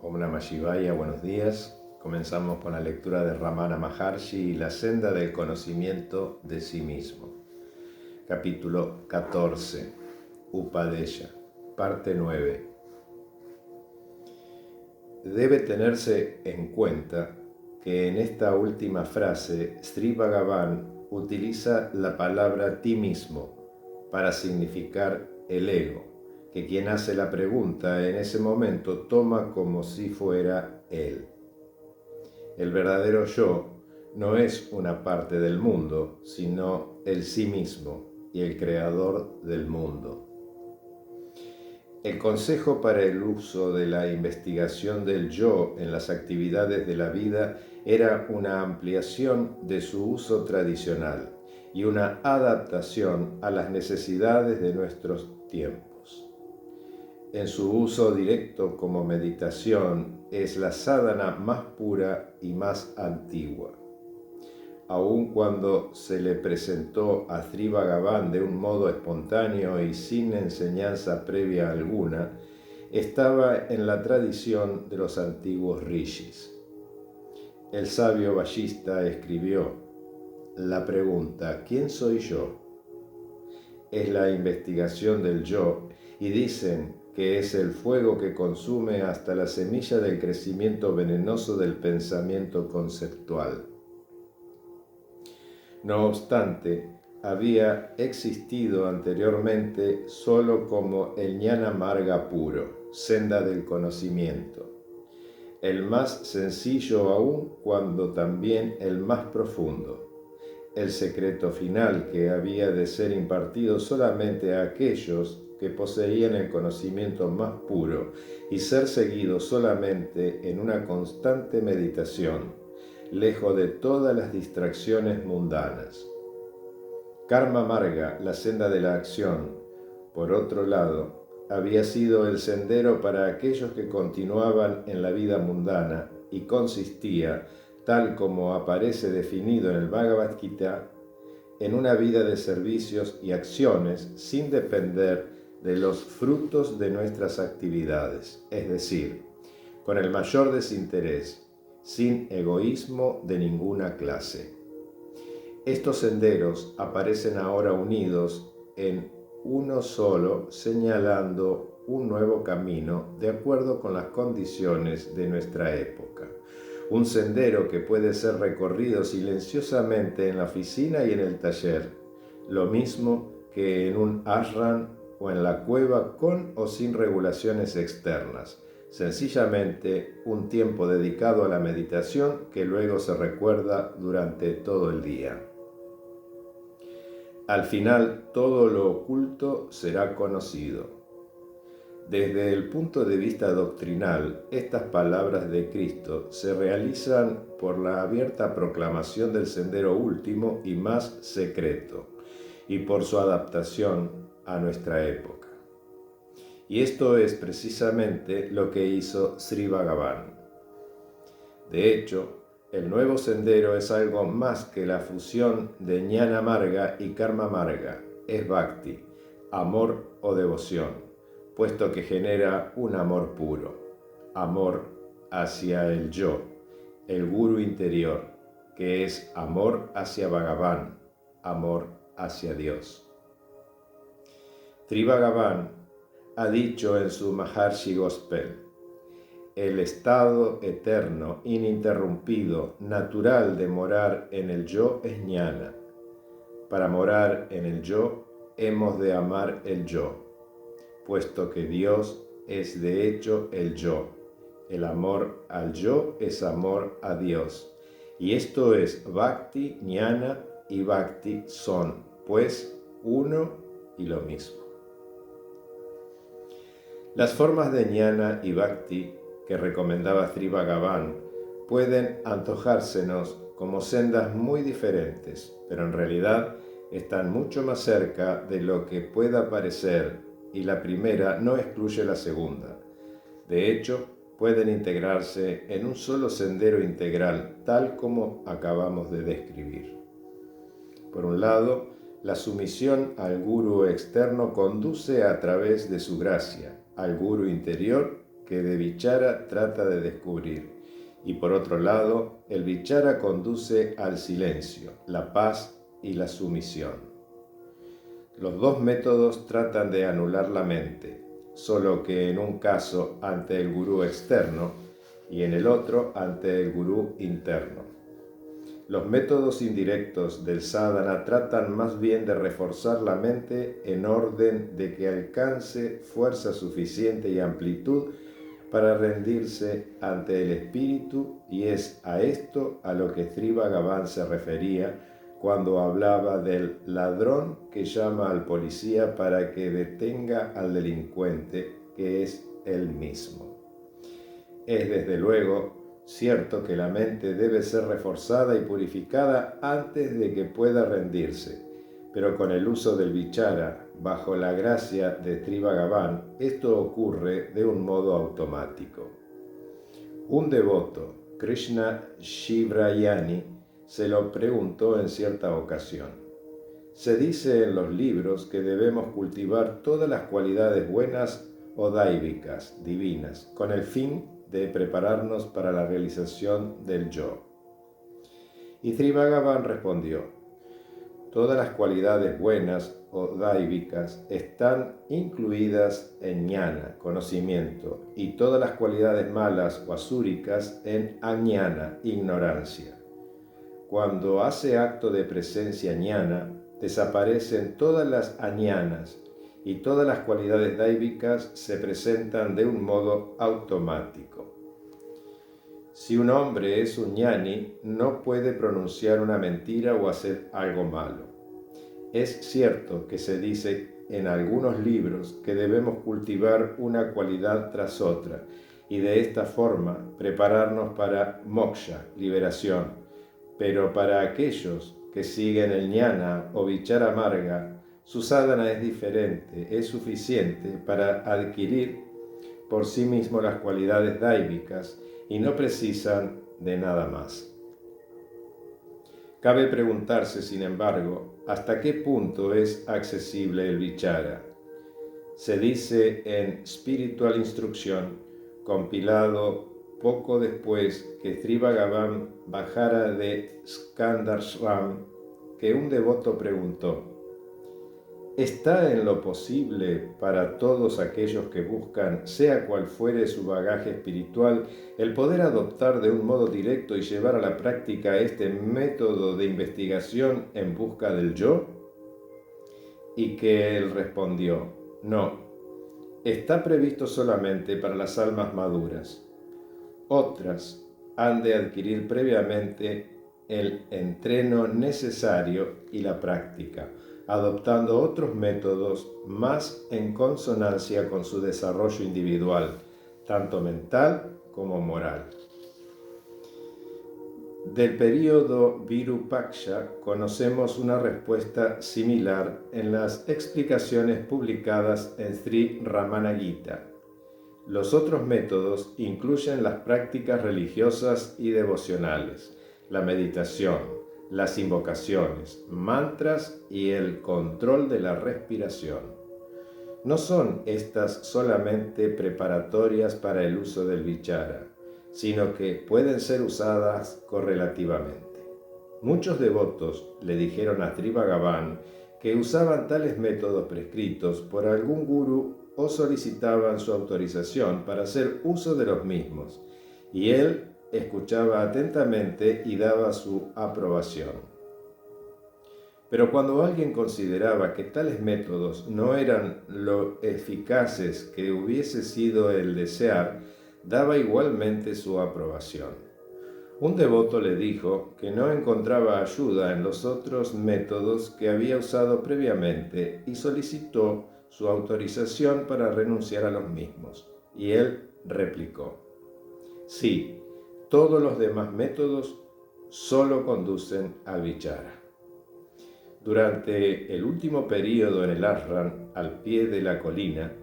Om Namah Shivaya, buenos días. Comenzamos con la lectura de Ramana Maharshi y la senda del conocimiento de sí mismo. Capítulo 14, Upadesha, parte 9. Debe tenerse en cuenta que en esta última frase Sri Bhagavan utiliza la palabra ti mismo para significar el ego, que quien hace la pregunta en ese momento toma como si fuera él. El verdadero yo no es una parte del mundo, sino el sí mismo y el creador del mundo. El consejo para el uso de la investigación del yo en las actividades de la vida era una ampliación de su uso tradicional y una adaptación a las necesidades de nuestros tiempos. En su uso directo como meditación es la sadhana más pura y más antigua. Aun cuando se le presentó a Sri Bhagavan de un modo espontáneo y sin enseñanza previa alguna, estaba en la tradición de los antiguos rishis. El sabio Vashista escribió: la pregunta ¿quién soy yo? Es la investigación del yo, y dicen que es el fuego que consume hasta la semilla del crecimiento venenoso del pensamiento conceptual. No obstante, había existido anteriormente solo como el Jnana Marga puro, senda del conocimiento, el más sencillo aún cuando también el más profundo, el secreto final que había de ser impartido solamente a aquellos que poseían el conocimiento más puro y ser seguido solamente en una constante meditación, lejos de todas las distracciones mundanas. Karma Marga, la senda de la acción, por otro lado, había sido el sendero para aquellos que continuaban en la vida mundana y consistía, tal como aparece definido en el Bhagavad Gita, en una vida de servicios y acciones sin depender de los frutos de nuestras actividades, es decir, con el mayor desinterés, sin egoísmo de ninguna clase. Estos senderos aparecen ahora unidos en uno solo, señalando un nuevo camino de acuerdo con las condiciones de nuestra época. Un sendero que puede ser recorrido silenciosamente en la oficina y en el taller, lo mismo que en un ashram o en la cueva con o sin regulaciones externas, sencillamente un tiempo dedicado a la meditación que luego se recuerda durante todo el día. Al final, todo lo oculto será conocido. Desde el punto de vista doctrinal, estas palabras de Cristo se realizan por la abierta proclamación del sendero último y más secreto, y por su adaptación a nuestra época. Y esto es precisamente lo que hizo Sri Bhagavan. De hecho, el nuevo sendero es algo más que la fusión de Jnana Marga y Karma Marga, es Bhakti, amor o devoción, puesto que genera un amor puro, amor hacia el yo, el guru interior, que es amor hacia Bhagavan, amor hacia Dios. Sri Bhagavan ha dicho en su Maharshi Gospel: el estado eterno, ininterrumpido, natural de morar en el yo es Jnana. Para morar en el yo, hemos de amar el yo, puesto que Dios es de hecho el yo. El amor al yo es amor a Dios. Y esto es Bhakti, Jnana y Bhakti son, pues, uno y lo mismo. Las formas de Jnana y Bhakti que recomendaba Sri Bhagavan pueden antojársenos como sendas muy diferentes, pero en realidad están mucho más cerca de lo que pueda parecer, y la primera no excluye la segunda. De hecho, pueden integrarse en un solo sendero integral, tal como acabamos de describir. Por un lado, la sumisión al gurú externo conduce a través de su gracia al gurú interior, que que de vichara trata de descubrir, y por otro lado, el vichara conduce al silencio, la paz y la sumisión. Los dos métodos tratan de anular la mente, solo que en un caso ante el gurú externo y en el otro ante el gurú interno. Los métodos indirectos del sadhana tratan más bien de reforzar la mente en orden de que alcance fuerza suficiente y amplitud para rendirse ante el espíritu, y es a esto a lo que Sri Bhagavan se refería cuando hablaba del ladrón que llama al policía para que detenga al delincuente, que es él mismo. Es desde luego cierto que la mente debe ser reforzada y purificada antes de que pueda rendirse, pero con el uso del vichara, bajo la gracia de Sri Bhagavan, esto ocurre de un modo automático. Un devoto, Krishna Shivrayani, se lo preguntó en cierta ocasión. Se dice en los libros que debemos cultivar todas las cualidades buenas o daívicas, divinas, con el fin de prepararnos para la realización del yo. Y Sri Bhagavan respondió: todas las cualidades buenas o daívicas están incluidas en jnana, conocimiento, y todas las cualidades malas o asúricas en añana, ignorancia. Cuando hace acto de presencia jnana, desaparecen todas las añanas y todas las cualidades daívicas se presentan de un modo automático. Si un hombre es un jnani, no puede pronunciar una mentira o hacer algo malo. Es cierto que se dice en algunos libros que debemos cultivar una cualidad tras otra y de esta forma prepararnos para moksha, liberación. Pero para aquellos que siguen el jnana o vichara marga, su sadhana es diferente, es suficiente para adquirir por sí mismo las cualidades daívicas y no precisan de nada más. Cabe preguntarse, sin embargo, hasta qué punto es accesible el vichara. Se dice en Spiritual Instruction, compilado poco después que Sri Bhagavan bajara de Skandashram, que un devoto preguntó: ¿está en lo posible para todos aquellos que buscan, sea cual fuere su bagaje espiritual, el poder adoptar de un modo directo y llevar a la práctica este método de investigación en busca del yo? Y que él respondió: no, está previsto solamente para las almas maduras. Otras han de adquirir previamente el entreno necesario y la práctica, adoptando otros métodos más en consonancia con su desarrollo individual, tanto mental como moral. Del período Virupaksha conocemos una respuesta similar en las explicaciones publicadas en Sri Ramana Gita. Los otros métodos incluyen las prácticas religiosas y devocionales, la meditación, las invocaciones, mantras y el control de la respiración. No son estas solamente preparatorias para el uso del vichara, sino que pueden ser usadas correlativamente. Muchos devotos le dijeron a Sri Bhagavan que usaban tales métodos prescritos por algún gurú o solicitaban su autorización para hacer uso de los mismos, y él escuchaba atentamente y daba su aprobación. Pero cuando alguien consideraba que tales métodos no eran lo eficaces que hubiese sido el desear, daba igualmente su aprobación. Un devoto le dijo que no encontraba ayuda en los otros métodos que había usado previamente y solicitó su autorización para renunciar a los mismos. Y él replicó: sí, todos los demás métodos solo conducen al vichara. Durante el último período en el ashram, al pie de la colina,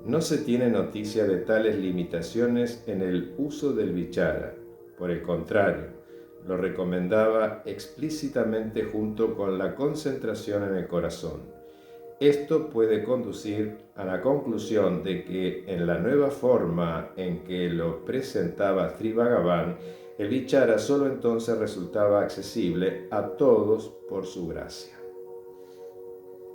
no se tiene noticia de tales limitaciones en el uso del vichara. Por el contrario, lo recomendaba explícitamente junto con la concentración en el corazón. Esto puede conducir a la conclusión de que en la nueva forma en que lo presentaba Sri Bhagavan, el vichara solo entonces resultaba accesible a todos por su gracia.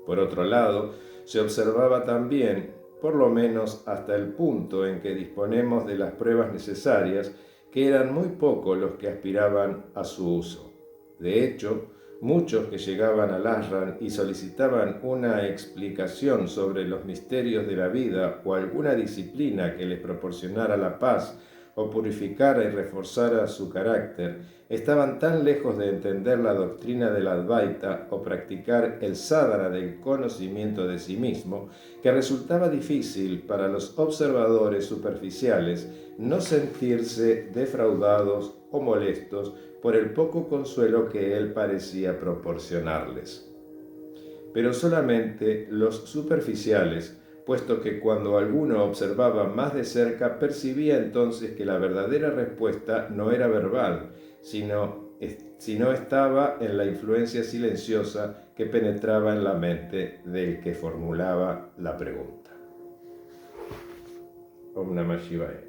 Por otro lado, se observaba también, por lo menos hasta el punto en que disponemos de las pruebas necesarias, que eran muy pocos los que aspiraban a su uso. De hecho, muchos que llegaban al ashram y solicitaban una explicación sobre los misterios de la vida o alguna disciplina que les proporcionara la paz o purificara y reforzara su carácter, estaban tan lejos de entender la doctrina del Advaita o practicar el sadhana del conocimiento de sí mismo, que resultaba difícil para los observadores superficiales no sentirse defraudados o molestos por el poco consuelo que él parecía proporcionarles. Pero solamente los superficiales, puesto que cuando alguno observaba más de cerca percibía entonces que la verdadera respuesta no era verbal, sino estaba en la influencia silenciosa que penetraba en la mente del que formulaba la pregunta. Om Namah Shivaya.